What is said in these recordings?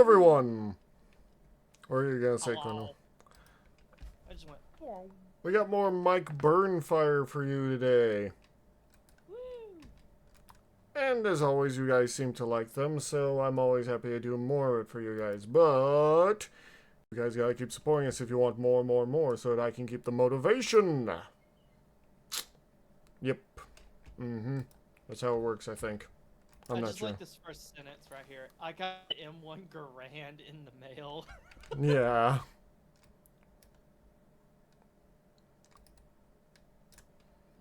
everyone! What are you gonna say, Colonel? I just went. Whoa. We got more Mikeburnfire for you today. Woo. And as always, you guys seem to like them, so I'm always happy to do more of it for you guys. But you guys gotta keep supporting us if you want more and more and more, so that I can keep the motivation. Yep. That's how it works, I think. I'm not sure. I just like this first sentence right here. I got M1 Garand in the mail. Yeah.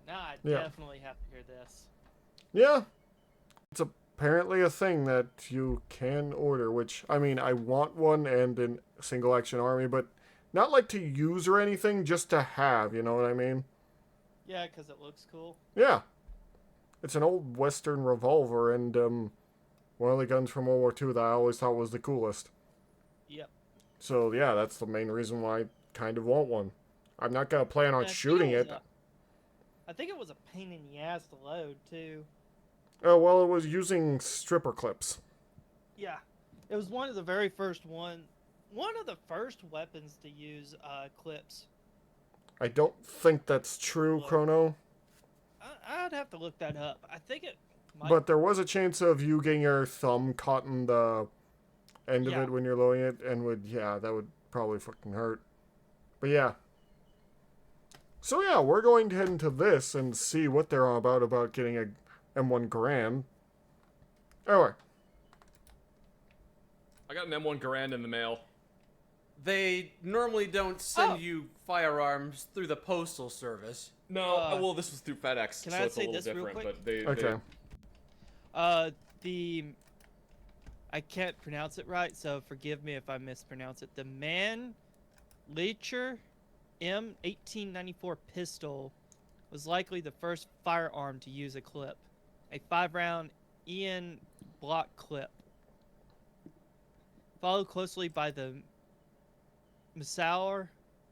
Now I definitely have to hear this. Yeah. It's apparently a thing that you can order, which, I mean, I want one and in single action army, but not like to use or anything, just to have, you know what I mean? Yeah, because it looks cool. Yeah. It's an old Western revolver, and one of the guns from World War II that I always thought was the coolest. Yep. So, yeah, that's the main reason why I kind of want one. I'm not going to plan on shooting it. I think it was a pain in the ass to load, too. Oh, well, it was using stripper clips. Yeah. It was one of the very first one of the first weapons to use clips. I don't think that's true, Chrono. I'd have to look that up. I think it might. But there was a chance of you getting your thumb caught in the end of it when you're loading it, and that would probably fucking hurt. But yeah. So yeah, we're going to head into this and see what they're all about getting a M1 Garand. Anyway. I got an M1 Garand in the mail. They normally don't send you firearms through the postal service. No, well, this was through FedEx, can so I it's a say little this real different. quick? But they, I can't pronounce it right, so forgive me if I mispronounce it. The Mannlicher M1894 pistol was likely the first firearm to use a clip, a 5-round Ian block clip, followed closely by the Masauer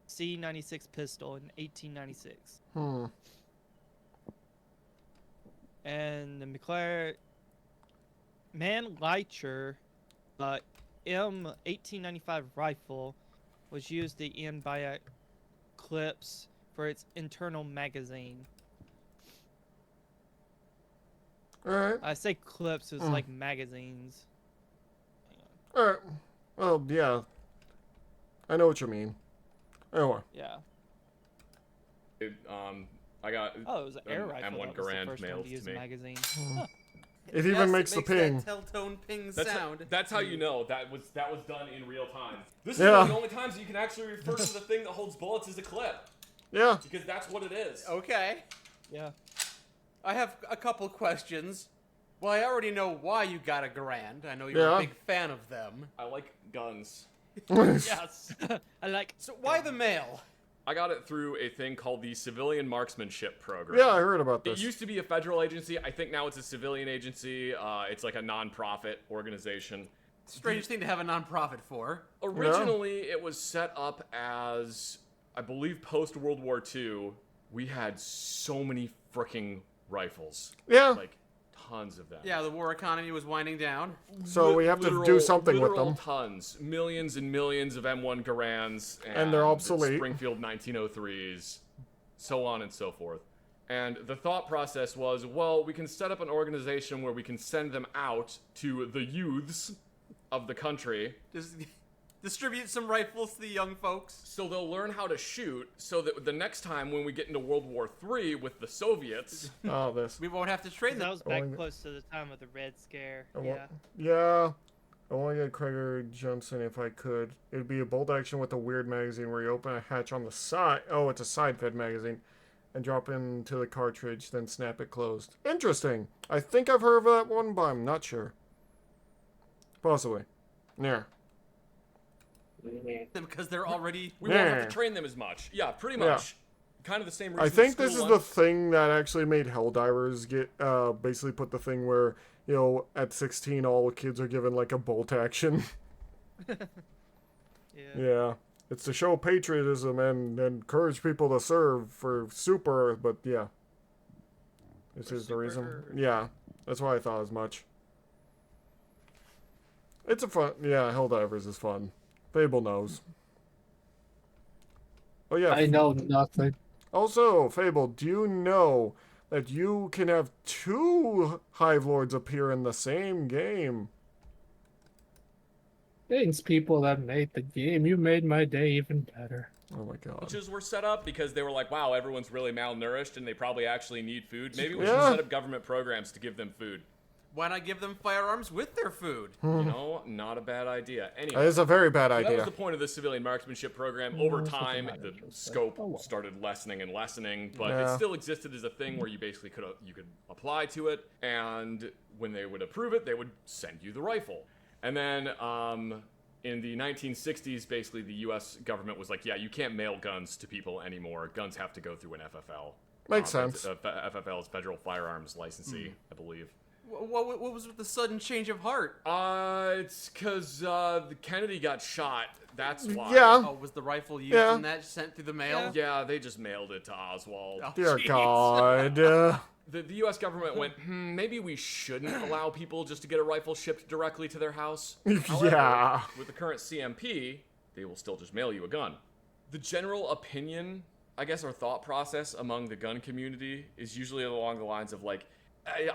C96 pistol in 1896. And the Mannlicher M1895 rifle was used to end by clips for its internal magazine. Alright. I say clips, it's like magazines. Alright. Well, yeah. I know what you mean. Anyway. Yeah. I got it was an air rifle. M1 That was the Garand first one mailed to use to me. magazine. It even makes the makes ping. that telltone ping sound. That's how you know that was done in real time. This is one of the only times you can actually refer to the thing that holds bullets as a clip. Yeah. Because that's what it is. Okay. Yeah. I have a couple questions. Well, I already know why you got a Garand. I know you're a big fan of them. I like guns. Yes. I like. So why the mail? I got it through a thing called the Civilian Marksmanship Program. Yeah, I heard about this. It used to be a federal agency. I think now it's a civilian agency. It's like a non-profit organization. Strange thing to have a non-profit for. Originally, it was set up as, I believe, post-World War II. We had so many frickin' rifles. Yeah. Like, tons of them. Yeah, the war economy was winding down. So we have to do something with them. Tons. Millions and millions of M1 Garands. And they're obsolete. Springfield 1903s. So on and so forth. And the thought process was, well, we can set up an organization where we can send them out to the youths of the country. Just distribute some rifles to the young folks. So they'll learn how to shoot, so that the next time when we get into World War III with the Soviets... we won't have to train them. That was back close to the time of the Red Scare. Yeah. I want to get Krag-Jørgensen if I could. It would be a bolt action with a weird magazine where you open a hatch on the side. Oh, it's a side-fed magazine. And drop into the cartridge, then snap it closed. Interesting. I think I've heard of that one, but I'm not sure. Possibly. Yeah. Because they're already... We won't have to train them as much. Yeah, pretty much. Yeah. Kind of the same reason. I think this is the thing that actually made Helldivers get, basically put the thing where, you know, at 16 all kids are given like a bolt action. Yeah. It's to show patriotism and encourage people to serve for Super, but yeah. This is the reason. Yeah. That's why I thought as much. It's a fun. Yeah, Helldivers is fun. Fable knows. Oh yeah. I know nothing. Also, Fable, do you know that you can have 2 Hive Lords appear in the same game? Thanks, people that made the game. You made my day even better. Oh my god. Bunches were set up because they were like, wow, everyone's really malnourished and they probably actually need food. Maybe we should Yeah. set up government programs to give them food. Why not give them firearms with their food? You know, not a bad idea. That Anyway, is a very bad that was idea. the point of the civilian marksmanship program. Oh, Over that's what time, the the manager said. scope Oh, well. started lessening and lessening, but Yeah. it still existed as a thing where you basically you could apply to it, and when they would approve it, they would send you the rifle. And then in the 1960s, basically the U.S. government was like, yeah, you can't mail guns to people anymore. Guns have to go through an FFL. Makes sense. FFL is Federal Firearms Licensee, I believe. What was with the sudden change of heart? It's because Kennedy got shot. That's why. Yeah. Oh, was the rifle used Yeah. in that sent through the mail? Yeah, they just mailed it to Oswald. Oh, Dear jeez. God. The U.S. government went, maybe we shouldn't allow people just to get a rifle shipped directly to their house. However, Yeah. with the current CMP, they will still just mail you a gun. The general opinion, I guess, or thought process among the gun community is usually along the lines of like,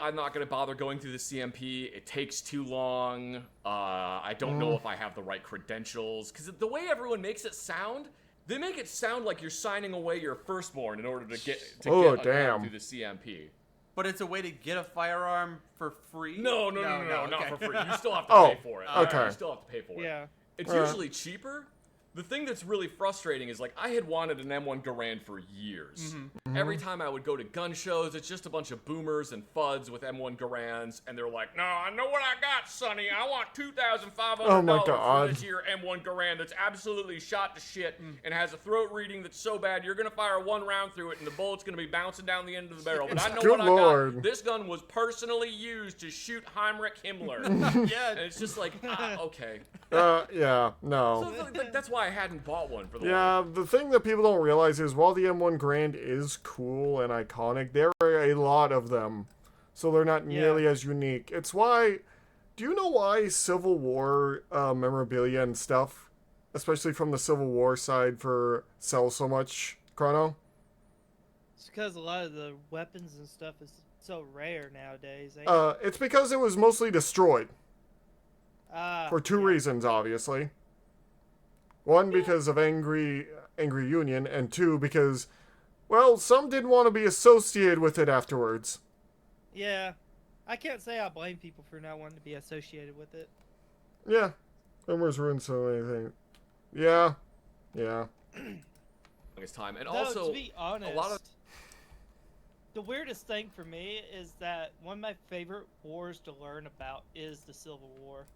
I'm not going to bother going through the CMP. It takes too long. I don't know if I have the right credentials. Because the way everyone makes it sound, they make it sound like you're signing away your firstborn in order to get a gun damn. through the CMP. But it's a way to get a firearm for free? No, not okay. for free. You still have to Oh, pay for it. okay. You still have to pay for it. Yeah. It's usually cheaper. The thing that's really frustrating is, like, I had wanted an M1 Garand for years. Every time I would go to gun shows, it's just a bunch of boomers and fuds with M1 Garands, and they're like, no, I know what I got, Sonny. I want $2,500 Oh my for God. this here M1 Garand that's absolutely shot to shit and has a throat reading that's so bad you're going to fire 1 round through it and the bullet's going to be bouncing down the end of the barrel. But I know Good what I Lord. got. This gun was personally used to shoot Heinrich Himmler. Yeah. And it's just like, okay. Yeah, no. So that's why I hadn't bought one for the Yeah, the thing that people don't realize is while the M1 Garand is cool and iconic, there are a lot of them. So they're not nearly as unique. It's why... Do you know why Civil War memorabilia and stuff, especially from the Civil War side, sell so much, Chrono? It's because a lot of the weapons and stuff is so rare nowadays. Ain't it? It's because it was mostly destroyed. For 2 yeah. reasons, obviously. 1, because of angry Union, and 2, because, well, some didn't want to be associated with it afterwards. Yeah. I can't say I blame people for not wanting to be associated with it. Yeah. Rumors ruin so many things. Yeah. Yeah. longest time. And Though, also, to be honest, a lot of the weirdest thing for me is that one of my favorite wars to learn about is the Civil War.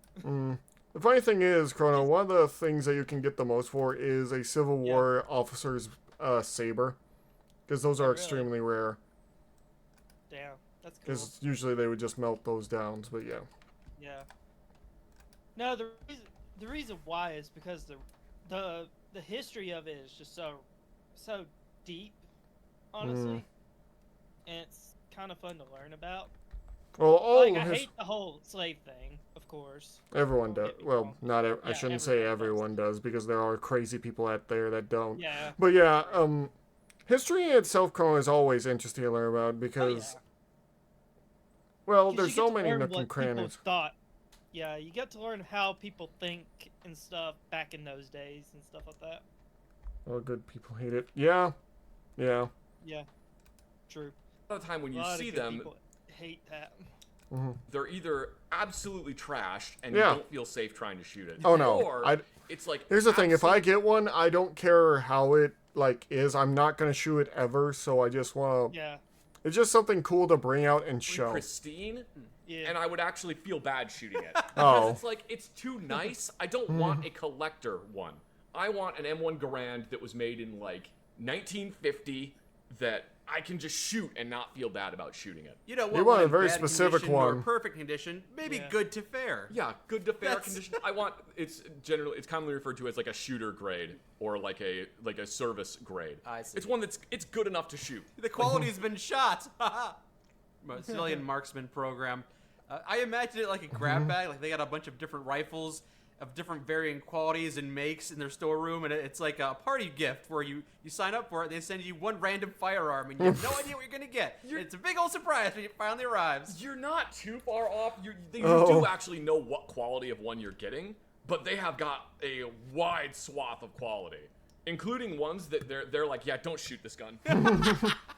The funny thing is, Chrono, one of the things that you can get the most for is a Civil War officer's saber. Because those are really? extremely rare. Damn, that's cool. Because usually they would just melt those down, but yeah. Yeah. No, the reason why is because the history of it is just so deep, honestly, and it's kind of fun to learn about. Well, Like, I hate the whole slave thing, of course. everyone Don't does. get me Well, wrong. not. I Yeah, shouldn't say everyone everyone does because there are crazy people out there that don't. Yeah. But yeah, history itself, Chrono, is always interesting to learn about because, well, 'Cause there's you so get to many learn nook what and people crannies. thought. Yeah, you get to learn how people think and stuff back in those days and stuff like that. Oh, good people hate it. Yeah, yeah. Yeah, true. a lot of time when A you lot see of good them, people hate that. they're either absolutely trashed and Yeah. you don't feel safe trying to shoot it. Oh, no. Or it's like Here's the thing: if I absolute- get one, I don't care how it is. I'm not gonna shoot it ever. So I just want to. Yeah, It's just something cool to bring out and show. pristine, yeah. and I would actually feel bad shooting it. Because Oh. it's like, it's too nice. I don't want a collector one. I want an M1 Garand that was made in like 1950 that I can just shoot and not feel bad about shooting it. You know what? You want one a in very bad specific condition or one. perfect condition, maybe Yeah. good to fair. Yeah, good to fair That's- condition. I want it's commonly referred to as like a shooter grade or like a service grade. I see. It's one it's good enough to shoot. The quality's been shot. Civilian marksman program. I imagine it like a grab bag. Like they got a bunch of different rifles of different varying qualities and makes in their storeroom, and it's like a party gift where you sign up for it. They send you one random firearm, and you have no idea what you're gonna get. It's a big old surprise when it finally arrives. You're not too far off. You do actually know what quality of one you're getting, but they have got a wide swath of quality, including ones that they're like, yeah, don't shoot this gun.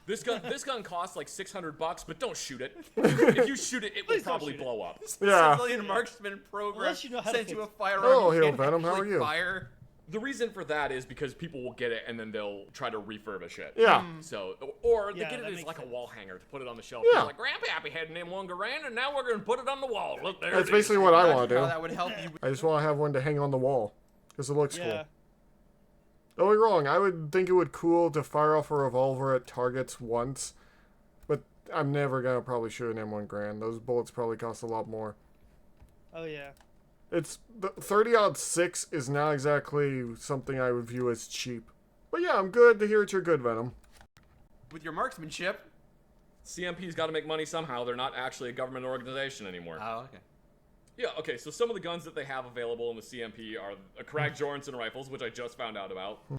This gun costs like $600, but don't shoot it. If you shoot it, it will probably blow up. Yeah. Civilian marksman program Unless you know how to sends you a fix it. firearm. Oh, you Hail can't Venom, how are actually you? Fire. The reason for that is because people will get it and then they'll try to refurbish it. Yeah. So, or they Yeah, get it that as makes like a sense. wall hanger to put it on the shelf. Yeah. They're like, Grandpappy had an M1 Garand, and now we're going to put it on the wall. Look, there That's it is. basically what I Imagine want to how do. that would help you. I just want to have one to hang on the wall because it looks Yeah. cool. Don't get me wrong, I would think it would cool to fire off a revolver at targets once, but I'm never gonna probably shoot an M1 Garand. Those bullets probably cost a lot more. Oh yeah. It's the 30-06 is not exactly something I would view as cheap. But yeah, I'm good to hear that you're good, Venom. With your marksmanship. CMP's got to make money somehow. They're not actually a government organization anymore. Oh, okay. Yeah, okay, so some of the guns that they have available in the CMP are Krag-Jørgensen rifles, which I just found out about. The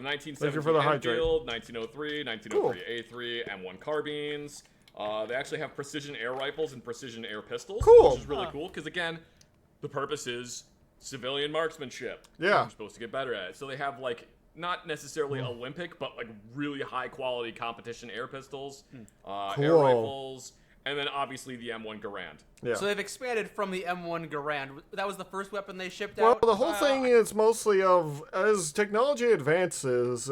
1970 for the hydrate. Enfield, 1903, 1903 A3, M1 carbines. They actually have precision air rifles and precision air pistols, Cool. which is really cool, because again, the purpose is civilian marksmanship. Yeah. You're supposed to get better at it. So they have, like, not necessarily Olympic, but, like, really high-quality competition air pistols, air Cool. rifles, and then obviously the M1 Garand. Yeah. So they've expanded from the M1 Garand. That was the first weapon they shipped Well, out? the whole thing is mostly of, as technology advances,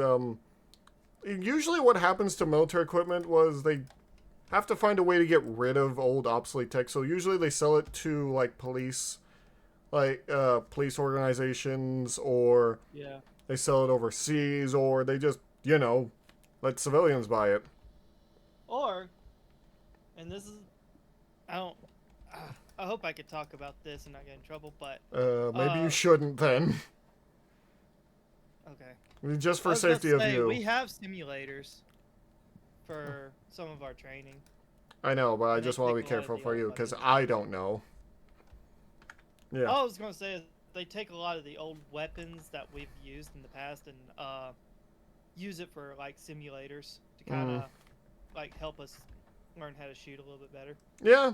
usually what happens to military equipment was they have to find a way to get rid of old obsolete tech. So usually they sell it to, like, police organizations, or Yeah. they sell it overseas, or they just, let civilians buy it. Or, and this is, I hope I could talk about this and not get in trouble, but Maybe you shouldn't then. okay. Just I for was about safety to of say, you. we have simulators for some of our training. I know, but I They just want to take be a lot of careful the for old you, because weapons. I don't know. Yeah. All I was gonna say is they take a lot of the old weapons that we've used in the past and use it for like simulators to kind of like help us learn how to shoot a little bit better. Yeah.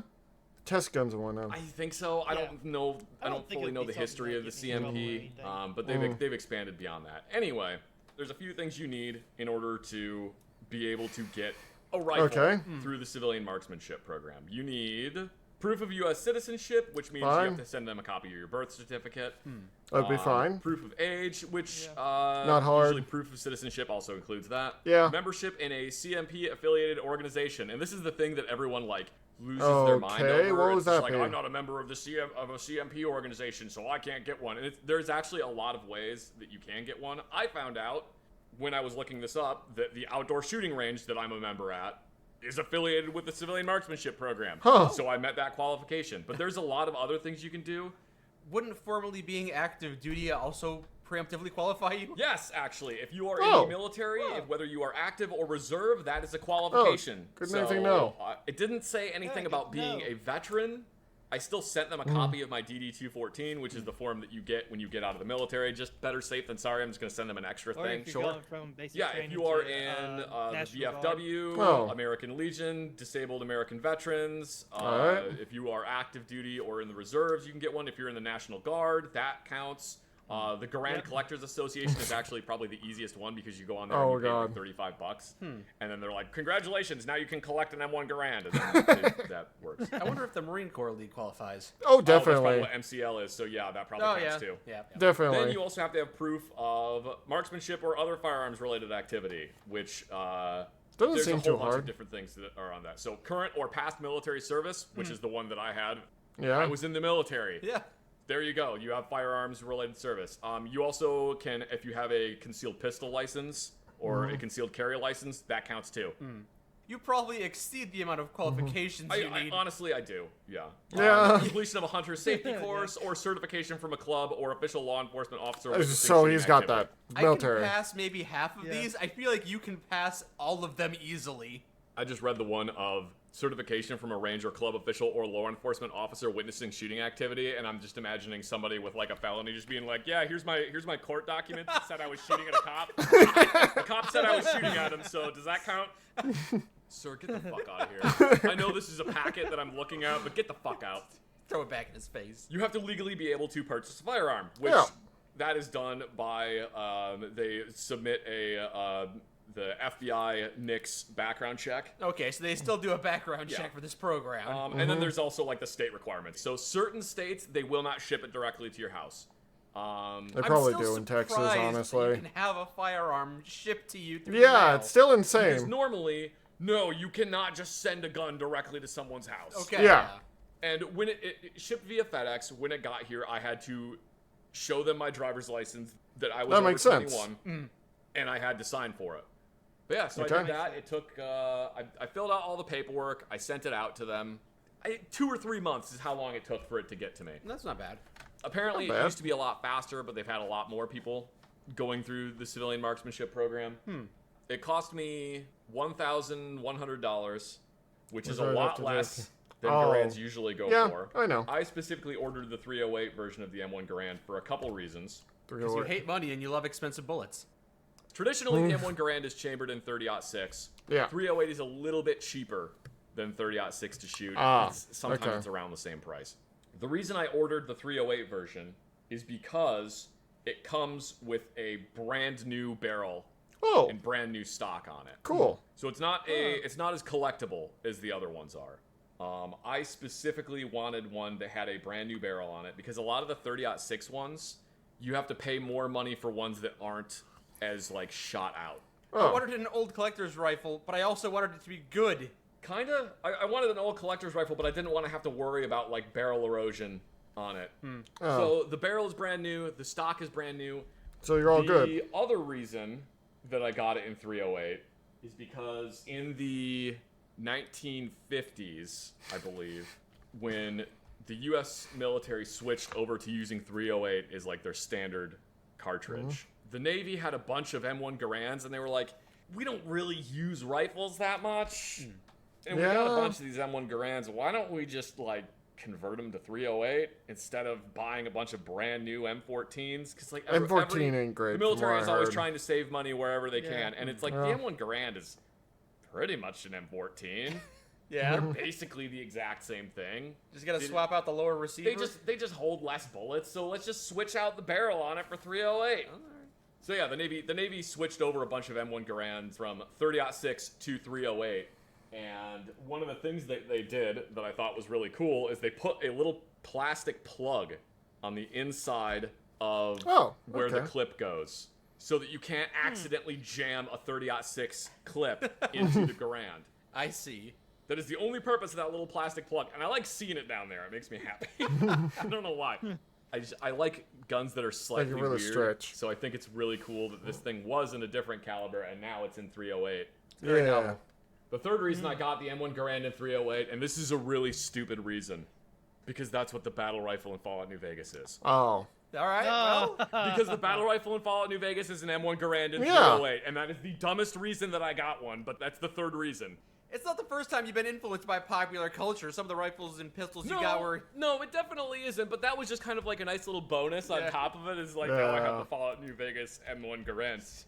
Test guns and whatnot. I think so. I Yeah. don't know. I I don't don't think fully it'd know be the history something of the that gets me in trouble or CMP, anything. but they've expanded beyond that. Anyway, there's a few things you need in order to be able to get a rifle Okay. through the civilian marksmanship program. You need proof of U.S. citizenship, which means you Fine. have to send them a copy of your birth certificate. That'd be fine. Proof of age, which Not hard. usually proof of citizenship also includes that. Yeah. Membership in a CMP affiliated organization, and this is the thing that everyone like loses their mind Okay, over. what It's was just that like, be? I'm not a member of a CMP organization, so I can't get one. And there's actually a lot of ways that you can get one. I found out when I was looking this up that the outdoor shooting range that I'm a member at is affiliated with the civilian marksmanship program. Huh. So I met that qualification. But there's a lot of other things you can do. Wouldn't formally being active duty also preemptively qualify you? Yes, actually, if you are Oh. in the military, whether you are active or reserve, that is a qualification. good thing to know. It didn't say anything good about to being know. a veteran. I still sent them a copy of my DD-214, which is the form that you get when you get out of the military. Just better safe than sorry. I'm just going to send them an extra Or thing. if you're going from basic Yeah, if training you are to, in the National Guard. VFW, Oh. American Legion, Disabled American Veterans, Alright. if you are active duty or in the reserves, you can get one. If you're in the National Guard, that counts. The Garand Yep. Collectors Association is actually probably the easiest one because you go on there Oh, and you pay like God. $35, and then they're like, "Congratulations, now you can collect an M1 Garand," and then that works. I wonder if the Marine Corps League qualifies. Oh, That's probably definitely. what MCL is, so yeah, that probably Oh, counts yeah. too. Yeah. Definitely. Then you also have to have proof of marksmanship or other firearms-related activity, which Doesn't there's seem a whole too bunch of hard. different things that are on that. So current or past military service, which is the one that I had. Yeah. I was in the military. Yeah. There you go. You have firearms-related service. You also can, if you have a concealed pistol license or a concealed carry license, that counts too. You probably exceed the amount of qualifications you I need. honestly, I do. Yeah. Yeah. Completion of a hunter safety course or certification from a club or official law enforcement officer. with So distinction he's got activity. that. I Military. can pass maybe half of Yeah. these. I feel like you can pass all of them easily. I just read the one of certification from a ranger, club official, or law enforcement officer witnessing shooting activity, and I'm just imagining somebody with like a felony just being like, yeah, here's my court documents that said I was shooting at a cop. The cop said I was shooting at him, so does that count? Sir, get the fuck out of here. I know this is a packet that I'm looking at, but get the fuck out. Throw it back in his face. You have to legally be able to purchase a firearm, which that is done by they submit the FBI NICS background check. Okay, so they still do a background check for this program. And then there's also like the state requirements. So certain states, they will not ship it directly to your house. They probably do in Texas, honestly. You can have a firearm shipped to you through the Yeah, mail. it's still Because insane. normally, no, you cannot just send a gun directly to someone's house. Okay. Yeah. And when it shipped via FedEx, when it got here, I had to show them my driver's license that I was That over makes sense. 21, and I had to sign for it. But yeah, so I Okay. did that. It took, I filled out all the paperwork. I sent it out to them. 2 or 3 months is how long it took for it to get to me. That's not bad. Apparently, Not it bad. used to be a lot faster, but they've had a lot more people going through the civilian marksmanship program. It cost me $1,100, which is a Which I'd have lot to less do. than Oh. Garands usually go Yeah, for. I know. I specifically ordered the 308 version of the M1 Garand for a couple reasons. Because you hate money and you love expensive bullets. Traditionally, the M1 Garand is chambered in 30-06. Yeah. 308 is a little bit cheaper than 30-06 to shoot. Ah, Sometimes okay. it's around the same price. The reason I ordered the 308 version is because it comes with a brand new barrel Oh, and brand new stock on it. cool. So it's not as collectible as the other ones are. I specifically wanted one that had a brand new barrel on it because a lot of the 30-06 ones, you have to pay more money for ones that aren't as like shot out. I Oh, wanted an old collector's rifle, but I also wanted it to be good. Kinda. I wanted an old collector's rifle, but I didn't want to have to worry about like barrel erosion on it. Oh. So the barrel is brand new, the stock is brand new. so you're all The good. other reason that I got it in 308 is because in the 1950s, I believe, when the U.S. military switched over to using 308 as like their standard cartridge, the Navy had a bunch of M1 Garands, and they were like, we don't really use rifles that much. And we got a Yeah. bunch of these M1 Garands. Why don't we just like convert them to 308 instead of buying a bunch of brand new M14s? Because like M14 ain't great. the from what military I is always heard. trying to save money wherever they can, and it's like Yeah. the M1 Garand is pretty much an M14. Yeah. They're basically the exact same thing. Just gotta Did- swap out the lower receiver. They just hold less bullets, so let's just switch out the barrel on it for 308. So yeah, the Navy switched over a bunch of M1 Garands from 30-06 to 308, and one of the things that they did that I thought was really cool is they put a little plastic plug on the inside of where the okay. clip goes, so that you can't accidentally jam a 30-06 clip into the Garand. I see. That is the only purpose of that little plastic plug, and I like seeing it down there. It makes me happy. I don't know why. I like guns that are slightly really weird, stretch. so I think it's really cool that this thing was in a different caliber, and now it's in 308. Very Yeah. novel. The third reason I got the M1 Garand in 308, and this is a really stupid reason, because that's what the battle rifle in Fallout New Vegas is. Oh. All right. Well, Because the battle rifle in Fallout New Vegas is an M1 Garand in Yeah. 308, and that is the dumbest reason that I got one, but that's the third reason. it's not the first time you've been influenced by popular culture. Some of the rifles and pistols you got were. No, it definitely isn't, but that was just kind of like a nice little bonus on Yeah. top of it, is like, oh, I have Yeah. the Fallout New Vegas M1 Garand.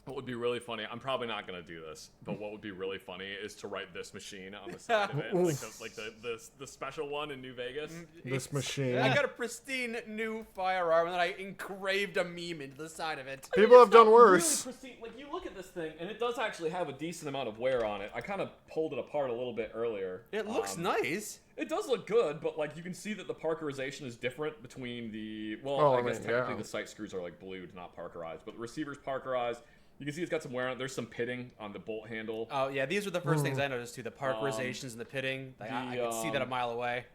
What would be really funny, I'm probably not going to do this, but what would be really funny is to write this machine on the side of it, like the special one in New Vegas. This machine. I got a pristine new firearm, and then I engraved a meme into the side of it. People have done Really worse. pristine. Like, you look at this thing, and it does actually have a decent amount of wear on it. I kind of pulled it apart a little bit earlier. It looks nice. It does look good, but like you can see that the parkerization is different between the Oh, I I guess mean, technically yeah. the sight screws are like blued, not parkerized, but the receiver's parkerized. You can see it's got some wear on it. There's some pitting on the bolt handle. Oh yeah, these were the first things I noticed too. The parkerizations and the pitting. Like, I could see that a mile away.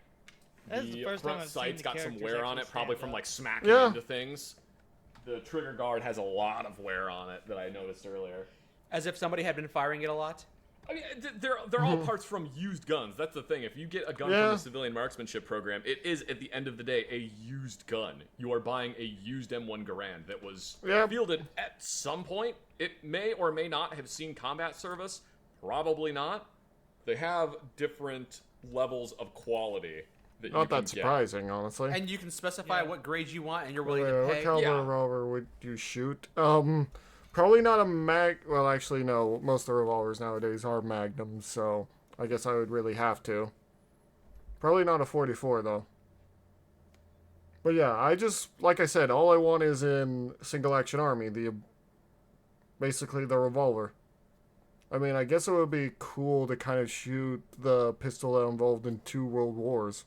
That's the first time front I've seen sight's the got some characters wear on actually it, probably stand from up. like smacking Yeah. into things. The trigger guard has a lot of wear on it that I noticed earlier. As if somebody had been firing it a lot. I mean, they're all parts from used guns. That's the thing. If you get a gun from Yeah. the civilian marksmanship program, it is, at the end of the day, a used gun. You are buying a used M1 Garand that was Yeah. fielded at some point. It may or may not have seen combat service. Probably not. They have different levels of quality that you Not can that get. surprising, honestly. And you can specify Yeah. what grades you want, and you're willing Wait, to what pay. caliber Yeah. revolver would you shoot? Probably not a mag. Well, actually, no. Most of the revolvers nowadays are magnums, so I guess I would really have to. Probably not a 44 though. But yeah, I just like I said, all I want is in single action army basically the revolver. I mean, I guess it would be cool to kind of shoot the pistol that involved in 2 world wars.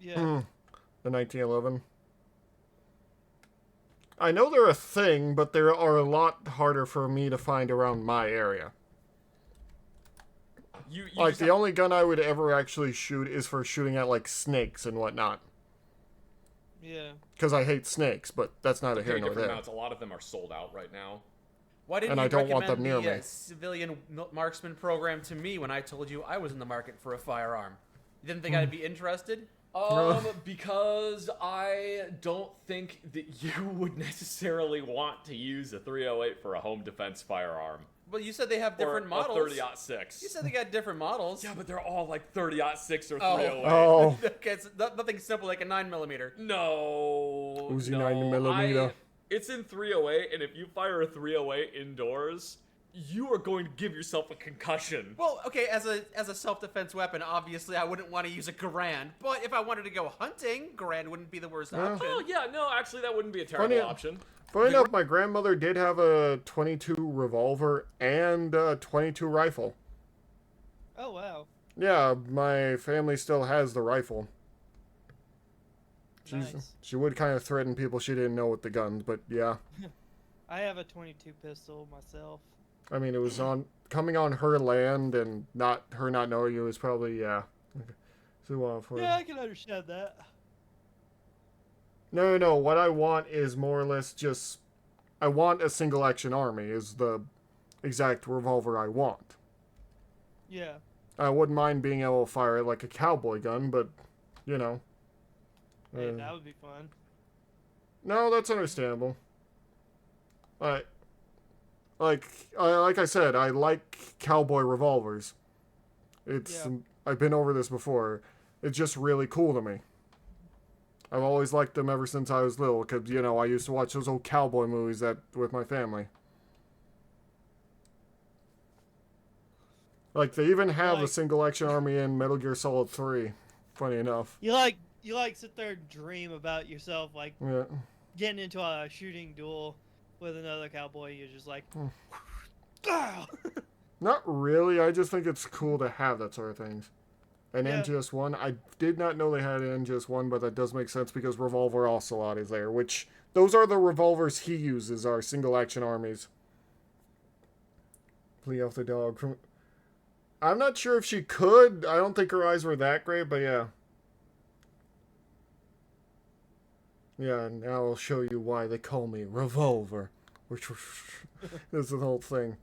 Yeah. The 1911. I know they're a thing, but they are a lot harder for me to find around my area. You Like, just the only gun I would ever actually shoot is for shooting at, like, snakes and whatnot. Yeah. Because I hate snakes, but that's neither pay here nor different there. amounts. A lot of them are sold out right now. Why didn't And you I don't want recommend them near the me. civilian marksman program to me when I told you I was in the market for a firearm? You didn't think I'd be interested? Because I don't think that you would necessarily want to use a 308 for a home defense firearm. Well, you said they have different or models. A 30-06. You said they got different models. Yeah, but they're all like 30-06 or 308. Oh, Okay, it's nothing simple like a 9mm. No. Uzi no, 9mm. It's in 308, and if you fire a 308 indoors, you are going to give yourself a concussion. Well, okay, as a self-defense weapon, obviously I wouldn't want to use a Garand. But if I wanted to go hunting, Garand wouldn't be the worst option. Oh, yeah, no, actually, that wouldn't be a terrible Funny- option. funny enough, my grandmother did have a 22 revolver and a 22 rifle. Oh wow. Yeah, my family still has the rifle. Nice. She would kind of threaten people she didn't know with the guns, but yeah. I have a 22 pistol myself. I mean, it was coming on her land and not knowing it was probably, yeah. So, for Yeah, I can understand that. No. What I want is more or less just, I want a single action army is the exact revolver I want. Yeah. I wouldn't mind being able to fire it like a cowboy gun, but, you know. Hey, that would be fun. No, that's understandable. Like I said, I like cowboy revolvers. It's Yeah. I've been over this before. It's just really cool to me. I've always liked them ever since I was little, because, you know, I used to watch those old cowboy movies with my family. Like, they even have a Like- single action army in Metal Gear Solid 3. Funny enough. You like sit there and dream about yourself like Yeah. getting into a shooting duel with another cowboy. You're just like, Hmm. "Ah!" Not really. I just think it's cool to have that sort of things. An Yeah. NGS-1. I did not know they had an NGS-1, but that does make sense because Revolver Ocelot is there, which those are the revolvers he uses, are single-action armies. Flee off the dog. I'm not sure if she could. I don't think her eyes were that great, but yeah. Yeah, now I'll show you why they call me Revolver. Which is the whole thing.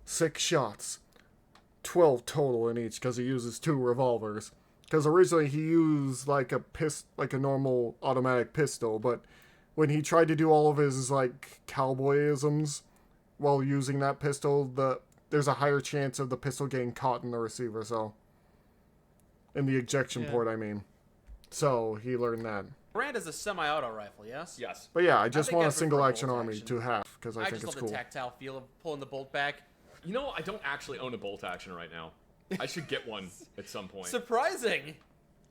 6 shots. 12 total in each because he uses 2 revolvers. Because originally he used like a normal automatic pistol, but when he tried to do all of his like cowboyisms while using that pistol, there's a higher chance of the pistol getting caught in the receiver, so in the ejection Yeah. port, I mean. So he learned that. Garand is a semi-auto rifle, yes? Yes. But yeah, I just think want I a prefer single action bolt army action. to have because I I think just it's love cool. the tactile feel of pulling the bolt back. You know, I don't actually own a bolt action right now. I should get one at some point. Surprising!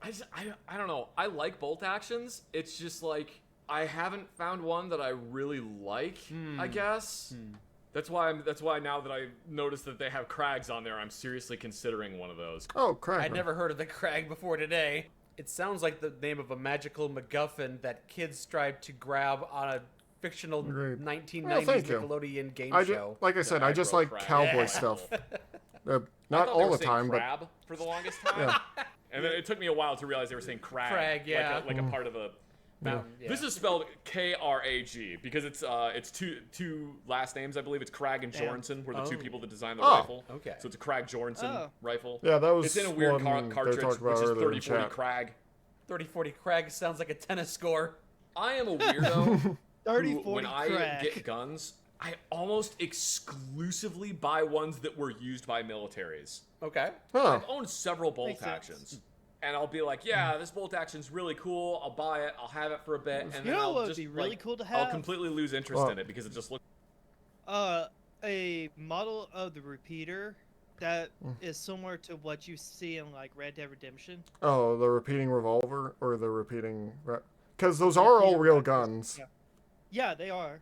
I don't know. I like bolt actions. It's just like I haven't found one that I really like. I guess. That's why now that I noticed that they have Krags on there, I'm seriously considering one of those. Oh, crap. I'd never heard of the Krag before today. It sounds like the name of a magical MacGuffin that kids tried to grab on a fictional Agreed. 1990s Well, thank you. Nickelodeon game show. Like I said, I just aggro like crab. cowboy Yeah. stuff. I Not thought they all were the saying time, but crab for the longest time. Yeah. And then it took me a while to realize they were saying crag. Crag, yeah. Like a part of a mountain. Yeah. This is spelled Krag because it's two last names, I believe. It's Krag and Damn. Jørgensen were the two Oh. people that designed the Oh. rifle. Okay. So it's a Krag-Jørgensen Oh. rifle. yeah, that was It's in a weird one they cartridge, talked about which is earlier in 30-40 chat. Krag. 30-40 Krag sounds like a tennis score. I am a weirdo. 30, who, 40 when I crack. get guns, I almost exclusively buy ones that were used by militaries. Okay. Huh. I've owned several bolt Makes sense. actions. And I'll be like, yeah, this bolt action's really cool. I'll buy it. I'll have it for a bit. And You then know I'll what would just be really like, cool to I'll have? completely lose interest in it because it just looks. A model of the repeater that is similar to what you see in like Red Dead Redemption. Oh, the repeating revolver or the repeating... Because those are all real guns. Yeah. Yeah, they are.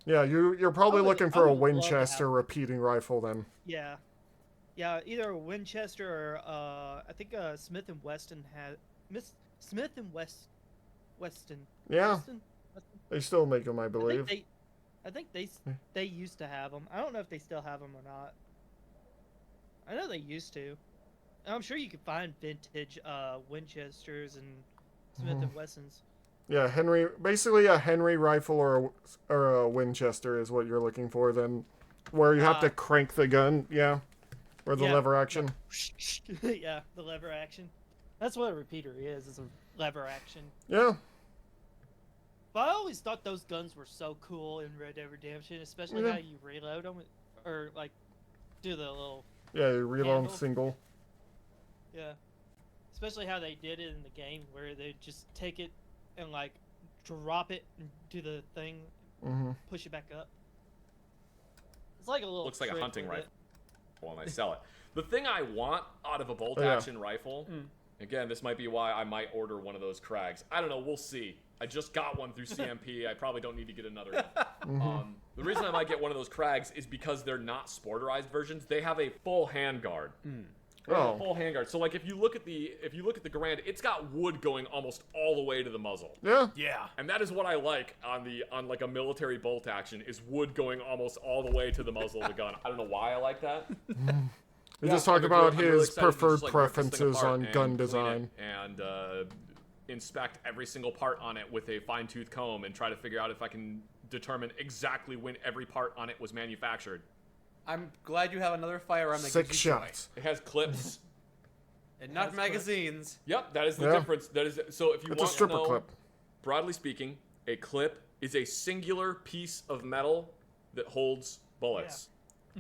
Yeah, you're probably I would- looking I for a would love to have Winchester repeating rifle then. Yeah. Yeah, either a Winchester or I think Smith and Weston had Smith and Weston. Yeah, Weston? they still make them, I believe. I think they used to have them. I don't know if they still have them or not. I know they used to. And I'm sure you could find vintage Winchesters and Smith and Wessons. Yeah, basically a Henry rifle or a Winchester is what you're looking for then. Where you have to crank the gun, yeah. Or the Yeah. lever action. Yeah, the lever action. That's what a repeater is a lever action. Yeah. But I always thought those guns were so cool in Red Dead Redemption, especially Yeah. how you reload them, or like do the little Yeah, you reload Handle. single. yeah. Especially how they did it in the game, where they just take it and like drop it into the thing, Mm-hmm. push it back up. It's like a little. Looks like a trick hunting with it. rifle when I sell it. The thing I want out of a bolt action rifle, again, this might be why I might order one of those Krags. I don't know. We'll see. I just got one through CMP. I probably don't need to get another one. The reason I might get one of those Krags is because they're not sporterized versions. They have a full handguard. They have a full handguard. So like if you look at the Garand, it's got wood going almost all the way to the muzzle. Yeah. Yeah. And that is what I like on like a military bolt action is wood going almost all the way to the muzzle of the gun. I don't know why I like that. We Yeah, just talked I'm about really his excited to preferred just, like, rip this thing preferences apart on and gun clean it design. and inspect every single part on it with a fine-tooth comb and try to figure out if I can determine exactly when every part on it was manufactured. I'm glad you have another firearm that 6 gives you joy. shots. It has clips. And not That's correct. magazines. Yep, that is the Yeah. difference. That is so. If you It's a want to stripper know, clip. broadly speaking, a clip is a singular piece of metal that holds bullets.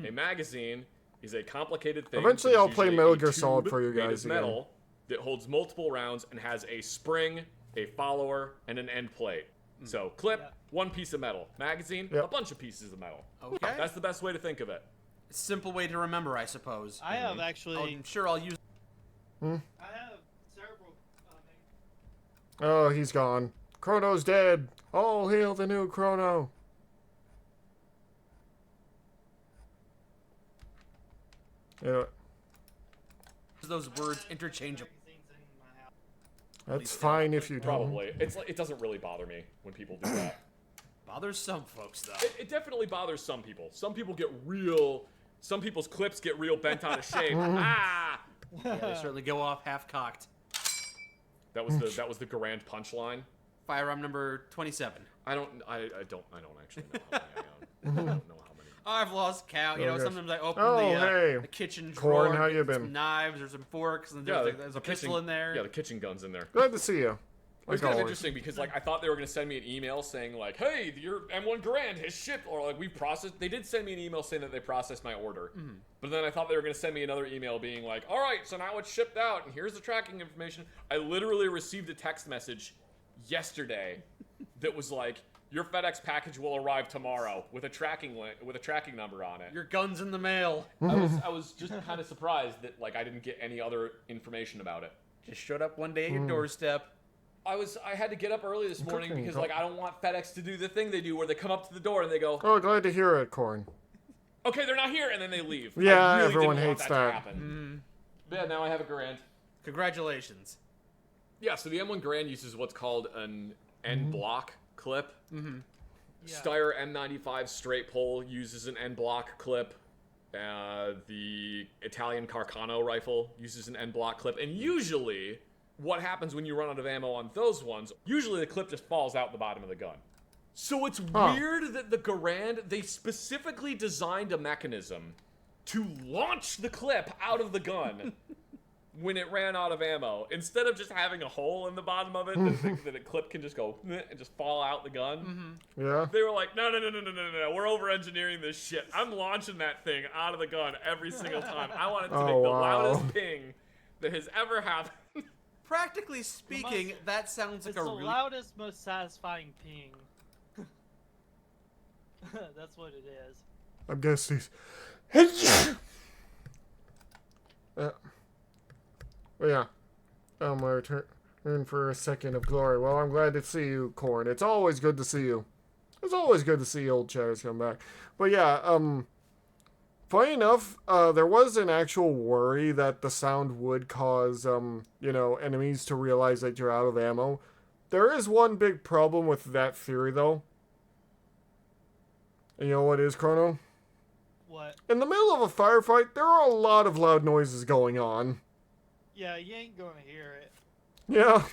A magazine is a complicated thing. Eventually that is I'll play usually Metal a Gear Solid tube for you made of guys again. metal that holds multiple rounds and has a spring, a follower, and an end plate. So clip, Yeah. one piece of metal. Magazine, Yep. a bunch of pieces of metal. Okay. That's the best way to think of it. Simple way to remember, I suppose. I have actually. I'm sure I'll use. I have several. Oh, he's gone. Chrono's dead. All hail the new Chrono. Yeah, those words interchangeable. magazines in my house. that's fine if you don't. Probably. It's like, it doesn't really bother me when people do that. Bothers some folks, though. It definitely bothers some people. Some people get some people's clips get real bent out of shape. Ah! Yeah, they certainly go off half-cocked. That was the Garand punchline. Firearm number 27. I don't actually know how many I own. I don't know how many. I've lost count. You know, Okay. sometimes I open Oh, hey. the kitchen Corn, drawer. how you get some been? knives or some forks, and Yeah, there's a pistol in there. Yeah, the kitchen gun's in there. Glad to see you. It was Like kind of always. interesting because like I thought they were gonna send me an email saying like, "Hey, your M1 Garand has shipped," or like we processed. They did send me an email saying that they processed my order, but then I thought they were gonna send me another email being like, "All right, so now it's shipped out, and here's the tracking information." I literally received a text message yesterday that was like, "Your FedEx package will arrive tomorrow with a tracking number on it." Your gun's in the mail. I was just kind of surprised that like I didn't get any other information about it. Just showed up one day at your doorstep. I had to get up early this morning cooking, because go- like I don't want FedEx to do the thing they do where they come up to the door and they go, Oh, glad to hear it, Corn. "Okay, they're not here," and then they leave. Yeah, I really everyone didn't want hates that. that. To happen. Yeah, now I have a Garand. Congratulations. Yeah, so the M1 Garand uses what's called an N block clip. Yeah. Steyr M95 straight pull uses an N block clip. The Italian Carcano rifle uses an N block clip, and usually what happens when you run out of ammo on those ones, usually the clip just falls out the bottom of the gun. So it's weird that the Garand, they specifically designed a mechanism to launch the clip out of the gun when it ran out of ammo, instead of just having a hole in the bottom of it that a clip can just go and just fall out the gun, Yeah. they were like, no, we're over-engineering this shit. I'm launching that thing out of the gun every single time. I want it to Oh, make the wow. loudest ping that has ever happened. Practically speaking, that sounds like It's a the really... loudest, most satisfying ping. That's what it is. I'm guessing. Well, yeah. My return for a second of glory. Well, I'm glad to see you, Corn. It's always good to see you. It's always good to see old chatters come back. But yeah, funny enough, there was an actual worry that the sound would cause, enemies to realize that you're out of ammo. There is one big problem with that theory, though. And you know what is, Chrono? What? In the middle of a firefight, there are a lot of loud noises going on. Yeah, you ain't gonna hear it. Yeah.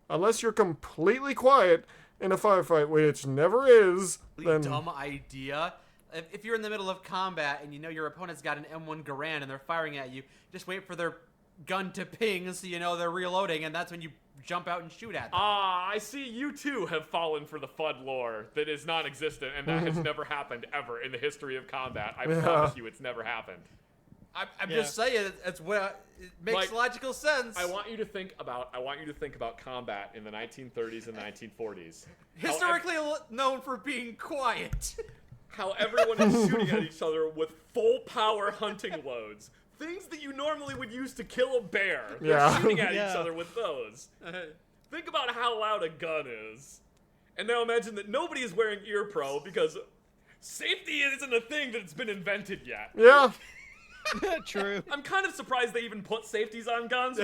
Unless you're completely quiet in a firefight, which never is, then... Dumb idea. If you're in the middle of combat and you know your opponent's got an M1 Garand and they're firing at you, just wait for their gun to ping so you know they're reloading, and that's when you jump out and shoot at them. I see you too have fallen for the FUD lore that is non-existent and that has never happened ever in the history of combat. I promise you it's never happened. I'm just saying, it's what it makes logical sense. I want you to think about combat in the 1930s and 1940s. Historically known for being quiet. How everyone is shooting at each other with full power hunting loads. Things that you normally would use to kill a bear. They're shooting at each other with those. Think about how loud a gun is. And now imagine that nobody is wearing ear pro because safety isn't a thing that's been invented yet. Yeah. True. I'm kind of surprised they even put safeties on guns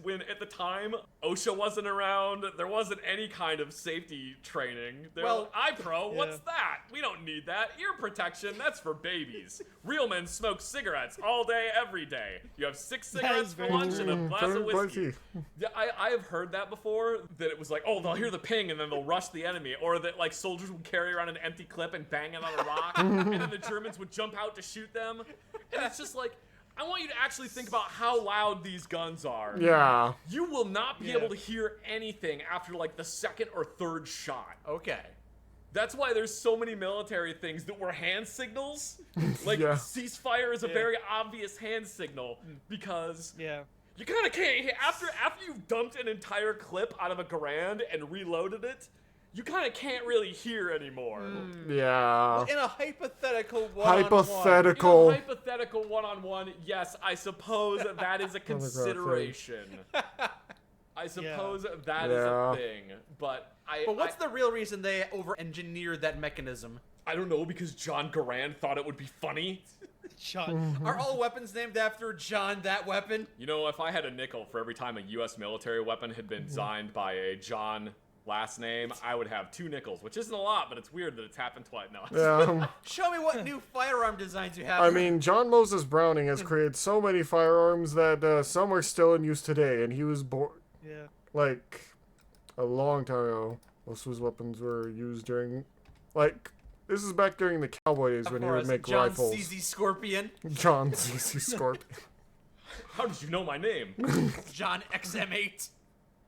when at the time OSHA wasn't around. There wasn't any kind of safety training. Well, iPro, what's that? We don't need that. Ear protection, that's for babies. Real men smoke cigarettes all day, every day. You have 6 cigarettes for lunch and a glass of whiskey. Yeah, I have heard that before, that it was like, oh, they'll hear the ping and then they'll rush the enemy. Or that like soldiers would carry around an empty clip and bang it on a rock, and then the Germans would jump out to shoot them. And it's just like, I want you to actually think about how loud these guns are. Yeah. You will not be able to hear anything after like the 2nd or 3rd shot. Okay. That's why there's so many military things that were hand signals. Like ceasefire is a very obvious hand signal because you kind of can't after you've dumped an entire clip out of a Garand and reloaded it. You kind of can't really hear anymore. Yeah. Well, in a hypothetical Hypothetical. In a hypothetical one-on-one, yes, I suppose that is a consideration. I suppose that is a thing, but what's the real reason they over-engineered that mechanism? I don't know, because John Garand thought it would be funny. John. Are all weapons named after John that weapon? You know, if I had a nickel for every time a U.S. military weapon had been designed by a John last name, I would have 2 nickels, which isn't a lot, but it's weird that it's happened twice. No. Show me what new firearm designs you have. I mean, John Moses Browning has created so many firearms that some are still in use today, and he was born like a long time ago. Most of his weapons were used during, like, this is back during the cowboy days when he would make John rifles. CZ Scorpion. John CZ Scorpion. How did you know my name? John XM8.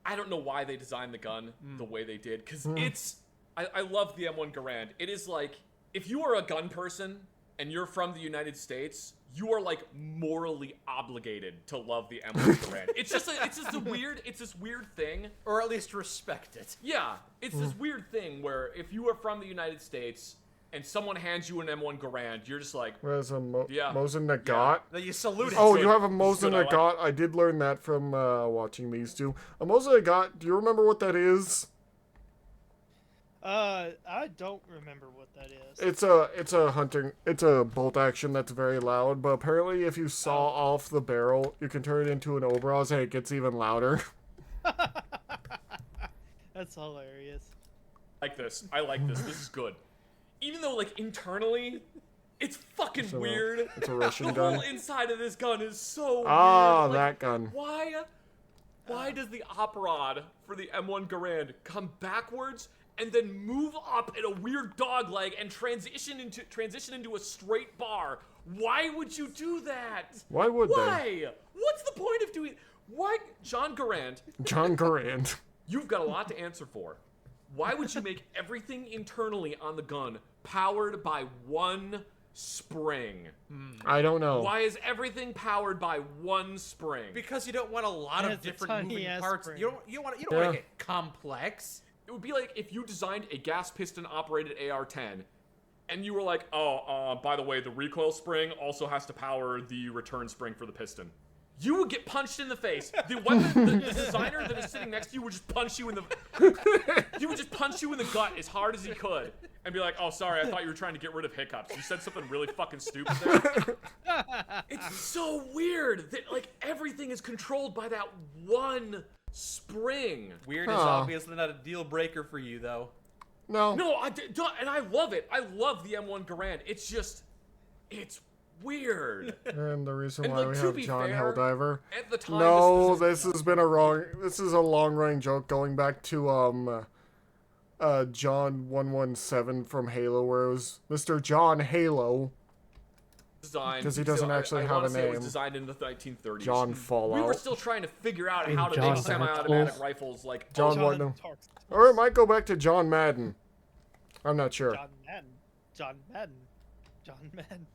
I don't know why they designed the gun the way they did, because I love the M1 Garand. It is like, if you are a gun person and you're from the United States, you are like morally obligated to love the M1 Garand. It's this weird thing. Or at least respect it. Yeah, it's this weird thing where if you are from the United States and someone hands you an M1 Garand, you're just like, There's a Mosin Nagant. Then you salute it. Oh, you have a Mosin good, Nagant. I did learn that from watching these two. A Mosin Nagant, do you remember what that is? I don't remember what that is. It's a bolt action that's very loud, but apparently if you saw off the barrel, you can turn it into an Obraz and it gets even louder. That's hilarious. I like this. This is good. Even though, like, internally, it's fucking weird. It's a Russian the gun. whole inside of this gun is so weird. Like, that gun. Why does the op rod for the M1 Garand come backwards and then move up in a weird dog leg and transition into a straight bar. Why would you do that? Why would they? Why? What's the point of doing? Why, John Garand? John Garand. You've got a lot to answer for. Why would you make everything internally on the gun powered by one spring? I don't know. Why is everything powered by one spring? Because you don't want a lot And of it's a different moving tiny-ass parts. spring. You don't want to Yeah. make it complex. It would be like if you designed a gas piston operated AR-10 and you were like, by the way, the recoil spring also has to power the return spring for the piston. You would get punched in the face. The weapon, the designer that is sitting next to you would just punch you in the... He would just punch you in the gut as hard as he could. And be like, oh, sorry, I thought you were trying to get rid of hiccups. You said something really fucking stupid there. It's so weird that, like, everything is controlled by that one spring. Weird is Huh. obviously not a deal breaker for you, though. No. No, and I love it. I love the M1 Garand. It's just... It's weird. And the reason And, why like, we to have be John fair, Helldiver. At the time, No, this this has been a wrong. This is a long-running joke going back to John 117 from Halo, where it was Mr. John Halo. designed 'Cause he doesn't actually have wanna a say It was name. designed in the 1930s. John We Fallout. were still trying to figure out And how to John make semi-automatic Dark rifles like John John Wonder. Tarks- Or it might go back to John Madden. I'm not sure. John Madden. John Madden. John Madden.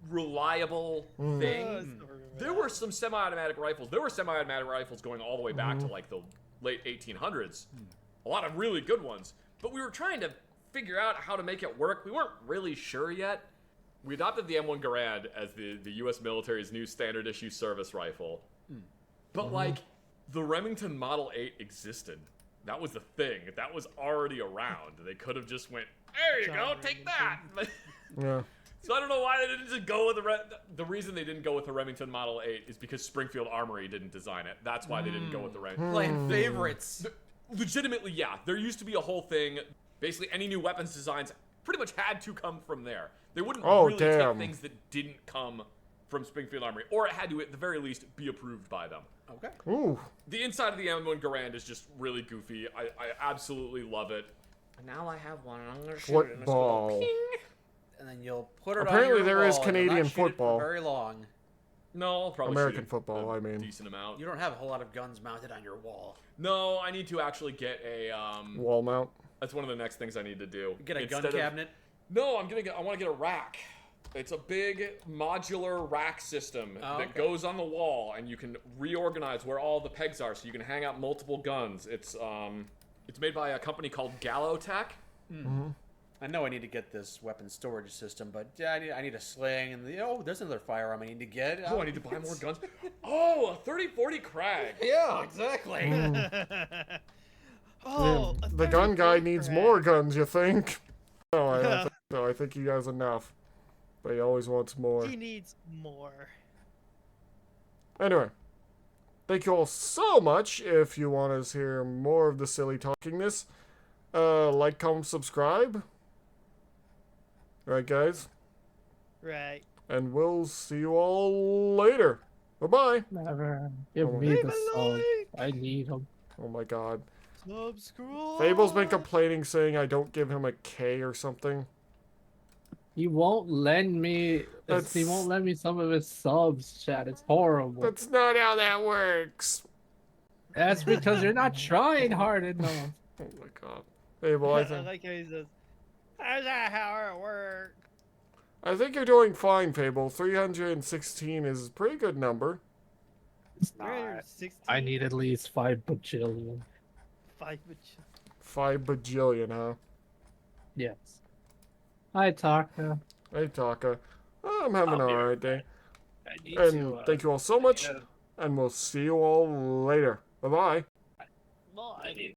reliable Mm. thing. There were some semi-automatic rifles. There were semi-automatic rifles going all the way back to like the late 1800s. A lot of really good ones. But we were trying to figure out how to make it work. We weren't really sure yet. We adopted the M1 Garand as the U.S. military's new standard issue service rifle. But like, the Remington Model 8 existed. That was the thing. That was already around. They could have just went, there you go, John take that. Yeah. So I don't know why they didn't just go with the reason they didn't go with the Remington Model 8 is because Springfield Armory didn't design it. That's why they didn't go with the Remington. Playing favorites. Legitimately, yeah. There used to be a whole thing. Basically, any new weapons designs pretty much had to come from there. They wouldn't really damn. take things that didn't come from Springfield Armory. Or it had to, at the very least, be approved by them. Okay. Ooh. The inside of the M1 Garand is just really goofy. I absolutely love it. And now I have one, and I'm going to shoot it, and it's gonna Football. ping. And then you'll put it Apparently on your there is wall, and you'll Canadian not shoot it football. for very long. No, I'll probably American shoot football, a I mean. decent amount. You don't have a whole lot of guns mounted on your wall. No, I need to actually get a Wall mount. That's one of the next things I need to do. Get a Instead gun of- cabinet. No, I want to get a rack. It's a big modular rack system Oh, that okay. goes on the wall, and you can reorganize where all the pegs are, so you can hang out multiple guns. It's made by a company called Gallotech. I know I need to get this weapon storage system, but yeah, I need a sling, and there's another firearm I need to get. Oh, I need to buy more guns. Oh, a 3040 Krag. Yeah, exactly. Oh, a The gun guy 30-40 needs Krag. more guns, you think? No, I don't think so. I think he has enough. But he always wants more. He needs more. Anyway, thank you all so much. If you want to hear more of the silly talkingness, like, comment, subscribe. Right, guys? Right. And we'll see you all later. Bye-bye. Never. Give Oh, me leave the a song. like. I need them. Oh my god. Subscribe. Fable's been complaining, saying I don't give him a K or something. He won't lend me. That's- He won't lend me some of his subs, chat. It's horrible. That's not how that works. That's because you're not trying hard enough. Oh my god. Fable, I I think, like how he says, "How's that how it works?" I think you're doing fine, Fable. 316 is a pretty good number. It's not. 316. I need at least 5 bajillion. 5 5 bajillion, huh? Yes. Hi, Taka. Hey, Taka. I'm having an I'll be right alright day. I need And thank you all so much, yeah. and we'll see you all later. Bye-bye. Bye.